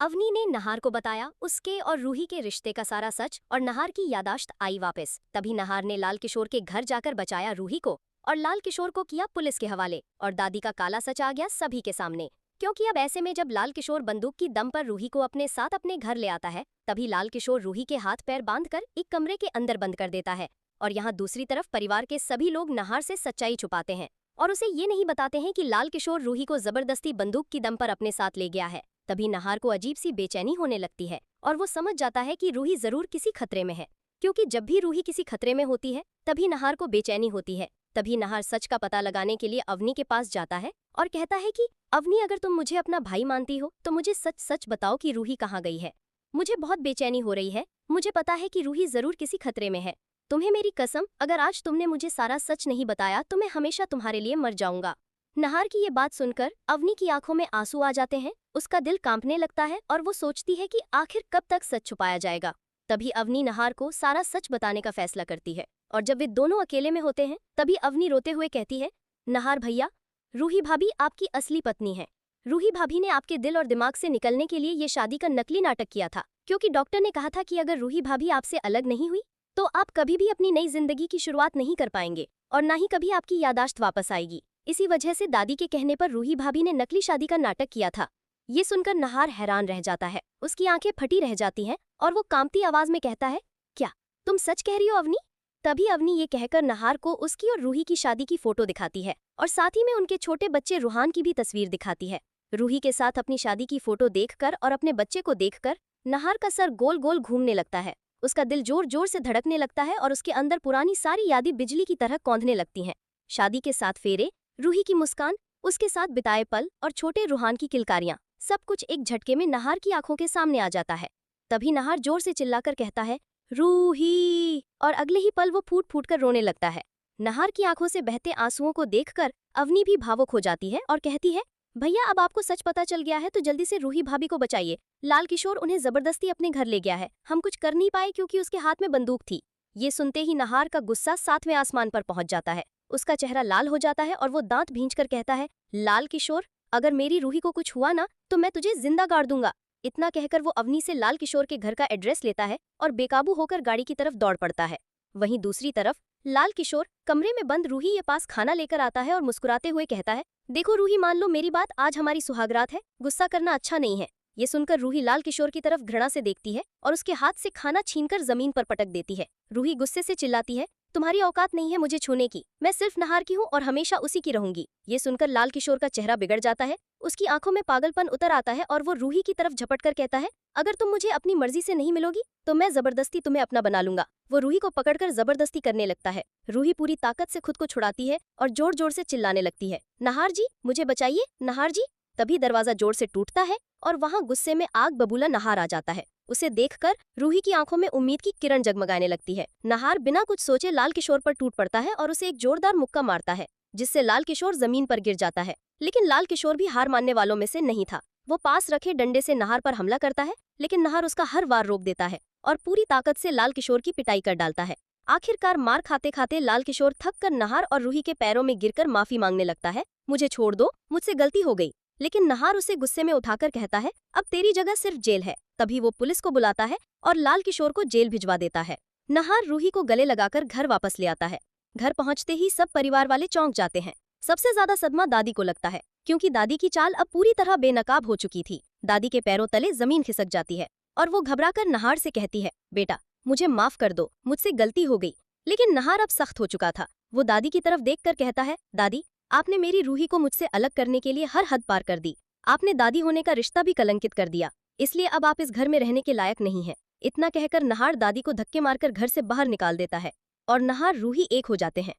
अवनी ने नहार को बताया उसके और रूही के रिश्ते का सारा सच और नहार की यादाश्त आई वापस। तभी नहार ने लाल किशोर के घर जाकर बचाया रूही को और लाल किशोर को किया पुलिस के हवाले और दादी का काला सच आ गया सभी के सामने। क्योंकि अब ऐसे में जब लाल किशोर बंदूक की दम पर रूही को अपने साथ अपने घर ले आता है, तभी लाल किशोर रूही के हाथ पैर बांधकर एक कमरे के अंदर बंद कर देता है। और यहाँ दूसरी तरफ परिवार के सभी लोग नहार से सच्चाई छुपाते हैं और उसे ये नहीं बताते हैं कि लाल किशोर रूही को जबरदस्ती बंदूक की दम पर अपने साथ ले गया है। तभी नहार को अजीब सी बेचैनी होने लगती है और वो समझ जाता है कि रूही जरूर किसी खतरे में है, क्योंकि जब भी रूही किसी खतरे में होती है तभी नहार को बेचैनी होती है। तभी नहार सच का पता लगाने के लिए अवनी के पास जाता है और कहता है कि अवनी, अगर तुम मुझे अपना भाई मानती हो तो मुझे सच सच बताओ कि रूही कहाँ गई है। मुझे बहुत बेचैनी हो रही है, मुझे पता है कि रूही जरूर किसी खतरे में है। तुम्हें मेरी कसम, अगर आज तुमने मुझे सारा सच नहीं बताया तो मैं हमेशा तुम्हारे लिए मर जाऊंगा। नहार की ये बात सुनकर अवनी की आंखों में आंसू आ जाते हैं, उसका दिल कांपने लगता है और वो सोचती है कि आखिर कब तक सच छुपाया जाएगा। तभी अवनी नहार को सारा सच बताने का फैसला करती है और जब वे दोनों अकेले में होते हैं तभी अवनी रोते हुए कहती है, नहार भैया, रूही भाभी आपकी असली पत्नी है। रूही भाभी ने आपके दिल और दिमाग से निकलने के लिए ये शादी का नकली नाटक किया था, क्योंकि डॉक्टर ने कहा था कि अगर रूही भाभी आपसे अलग नहीं हुई तो आप कभी भी अपनी नई जिंदगी की शुरुआत नहीं कर पाएंगे और ना ही कभी आपकी यादाश्त वापस आएगी। इसी वजह से दादी के कहने पर रूही भाभी ने नकली शादी का नाटक किया था। ये सुनकर नहार हैरान रह जाता है, उसकी आंखें फटी रह जाती हैं और वो कांपती आवाज में कहता है, क्या तुम सच कह रही हो अवनी? तभी अवनी ये कहकर नहार को उसकी और रूही की शादी की फोटो दिखाती है और साथ ही में उनके छोटे बच्चे रूहान की भी तस्वीर दिखाती है। रूही के साथ अपनी शादी की फोटो देखकर और अपने बच्चे को देखकर नहार का सर गोल गोल घूमने लगता है, उसका दिल जोर जोर से धड़कने लगता है और उसके अंदर पुरानी सारी यादें बिजली की तरह कौंधने लगती हैं। शादी के साथ फेरे, रूही की मुस्कान, उसके साथ बिताए पल और छोटे रूहान की किलकारियां, सब कुछ एक झटके में नहार की आंखों के सामने आ जाता है। तभी नहार जोर से चिल्लाकर कहता है, रूही, और अगले ही पल वो फूट फूट कर रोने लगता है। नहार की आंखों से बहते आंसुओं को देखकर अवनी भी भावुक हो जाती है और कहती है, भैया, अब आपको सच पता चल गया है तो जल्दी से रूही भाभी को बचाइए। लाल किशोर उन्हें जबरदस्ती अपने घर ले गया है, हम कुछ कर नहीं पाए क्योंकि उसके हाथ में बंदूक थी। ये सुनते ही नहार का गुस्सा 7वें आसमान पर पहुंच जाता है, उसका चेहरा लाल हो जाता है और वो दांत भींचकर कहता है, लाल किशोर, अगर मेरी रूही को कुछ हुआ ना तो मैं तुझे जिंदा गाड़ दूंगा। इतना कहकर वो अवनी से लाल किशोर के घर का एड्रेस लेता है और बेकाबू होकर गाड़ी की तरफ दौड़ पड़ता है। वहीं दूसरी तरफ लाल किशोर कमरे में बंद रूही के पास खाना लेकर आता है और मुस्कुराते हुए कहता है, देखो रूही, मान लो मेरी बात, आज हमारी सुहागरात है, गुस्सा करना अच्छा नहीं है। ये सुनकर रूही लाल किशोर की तरफ घृणा से देखती है और उसके हाथ से खाना छीनकर जमीन पर पटक देती है। रूही गुस्से से चिल्लाती है, तुम्हारी औकात नहीं है मुझे छूने की, मैं सिर्फ नहार की हूँ और हमेशा उसी की रहूंगी। ये सुनकर लाल किशोर का चेहरा बिगड़ जाता है, उसकी आंखों में पागलपन उतर आता है और वो रूही की तरफ झपटकर कहता है, अगर तुम मुझे अपनी मर्जी से नहीं मिलोगी तो मैं जबरदस्ती तुम्हें अपना बना लूंगा। वो रूही को पकड़कर जबरदस्ती करने लगता है। रूही पूरी ताकत से खुद को छुड़ाती है और जोर जोर से चिल्लाने लगती है, नहार जी, मुझे बचाइए, नहार जी। तभी दरवाजा जोर से टूटता है और वहाँ गुस्से में आग बबूला नहार आ जाता है। उसे देखकर रूही की आंखों में उम्मीद की किरण जगमगाने लगती है। नहार बिना कुछ सोचे लाल किशोर पर टूट पड़ता है और उसे एक जोरदार मुक्का मारता है, जिससे लाल किशोर जमीन पर गिर जाता है। लेकिन लाल किशोर भी हार मानने वालों में से नहीं था। वो पास रखे डंडे से नहार पर हमला करता है, लेकिन नहार उसका हर वार रोक देता है और पूरी ताकत से लाल किशोर की पिटाई कर डालता है। आखिरकार मार खाते खाते लाल किशोर थक कर नहार और रूही के पैरों में गिरकर माफी मांगने लगता है, मुझे छोड़ दो, मुझसे गलती हो गई। लेकिन नहार उसे गुस्से में उठाकर कहता है, अब तेरी जगह सिर्फ जेल है। तभी वो पुलिस को बुलाता है और लाल किशोर को जेल भिजवा देता है। नहार रूही को गले लगाकर घर वापस ले आता है। घर पहुंचते ही सब परिवार वाले चौंक जाते हैं। सबसे ज्यादा सदमा दादी को लगता है, क्योंकि दादी की चाल अब पूरी तरह बेनकाब हो चुकी थी। दादी के पैरों तले जमीन खिसक जाती है और वो घबराकर नहार से कहती है, बेटा, मुझे माफ कर दो, मुझसे गलती हो गई। लेकिन नहार अब सख्त हो चुका था। वो दादी की तरफ देखकर कहता है, दादी, आपने मेरी रूही को मुझसे अलग करने के लिए हर हद पार कर दी। आपने दादी होने का रिश्ता भी कलंकित कर दिया, इसलिए अब आप इस घर में रहने के लायक नहीं है। इतना कहकर नहार दादी को धक्के मारकर घर से बाहर निकाल देता है और नहार रूही एक हो जाते हैं।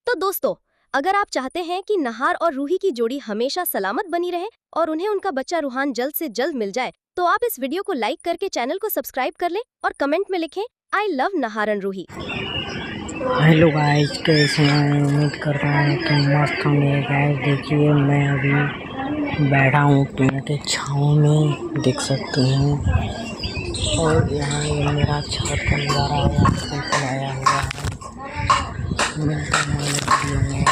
तो दोस्तों, अगर आप चाहते हैं कि नहार और रूही की जोड़ी हमेशा सलामत बनी रहे और उन्हें उनका बच्चा रूहान जल्द से जल्द मिल जाए, तो आप इस वीडियो को लाइक करके चैनल को सब्सक्राइब कर लें और कमेंट में लिखें, I love Nahar and Ruhi. Hello guys, कैसे हैं? उम्मीद करता हूँ कि मस्त होंगे गाइस। देखिए, मैं अभी बैठा हूँ पेड़ के छाँव में, देख सकते हैं। और यहाँ ये मेरा छत का नज़ारा आया हुआ है। मिलते हैं वीडियो में।